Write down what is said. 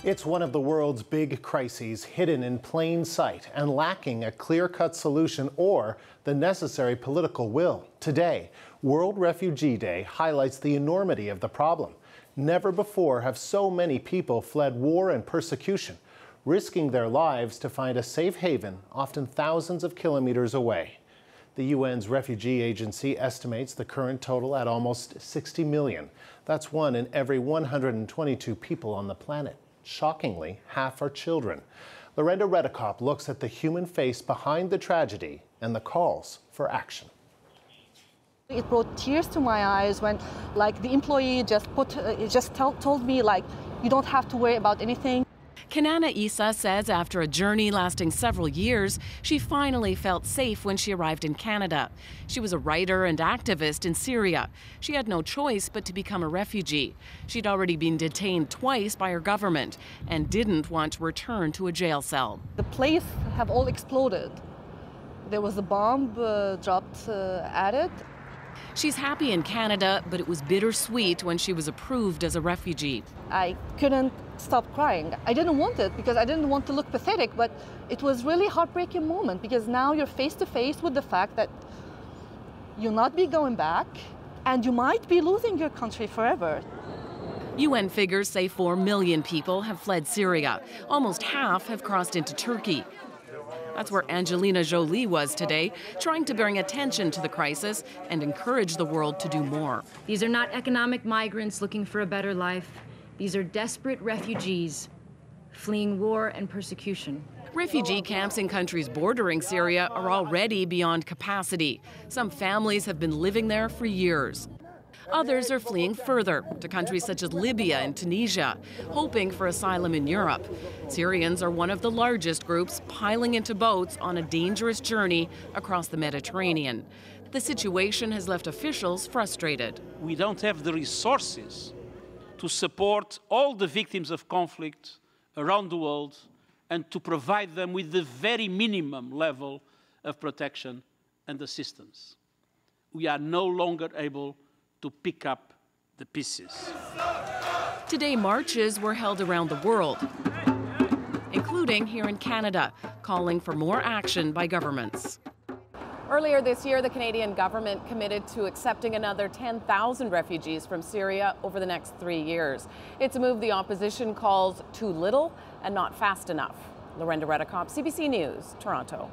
It's one of the world's big crises, hidden in plain sight and lacking a clear-cut solution or the necessary political will. Today, World Refugee Day highlights the enormity of the problem. Never before have so many people fled war and persecution, risking their lives to find a safe haven, often thousands of kilometers away. The UN's Refugee Agency estimates the current total at almost 60 million. That's one in every 122 people on the planet. Shockingly, half are children. Lorenda Redekop looks at the human face behind the tragedy and the calls for action. It brought tears to my eyes when, the employee told me, you don't have to worry about anything. Kanana Isa says after a journey lasting several years, she finally felt safe when she arrived in Canada. She was a writer and activist in Syria. She had no choice but to become a refugee. She'd already been detained twice by her government and didn't want to return to a jail cell. The place have all exploded. There was a bomb dropped at it. She's happy in Canada, but it was bittersweet when she was approved as a refugee. I couldn't stop crying. I didn't want it because I didn't want to look pathetic, but it was really a heartbreaking moment because now you're face to face with the fact that you'll not be going back and you might be losing your country forever. UN figures say 4 million people have fled Syria. Almost half have crossed into Turkey. That's where Angelina Jolie was today, trying to bring attention to the crisis and encourage the world to do more. These are not economic migrants looking for a better life. These are desperate refugees fleeing war and persecution. Refugee camps in countries bordering Syria are already beyond capacity. Some families have been living there for years. Others are fleeing further to countries such as Libya and Tunisia, hoping for asylum in Europe. Syrians are one of the largest groups piling into boats on a dangerous journey across the Mediterranean. The situation has left officials frustrated. We don't have the resources to support all the victims of conflict around the world and to provide them with the very minimum level of protection and assistance. We are no longer able to pick up the pieces. Today, marches were held around the world, including here in Canada, calling for more action by governments. Earlier this year, the Canadian government committed to accepting another 10,000 refugees from Syria over the next 3 years. It's a move the opposition calls too little and not fast enough. Lorenda Redekop, CBC News, Toronto.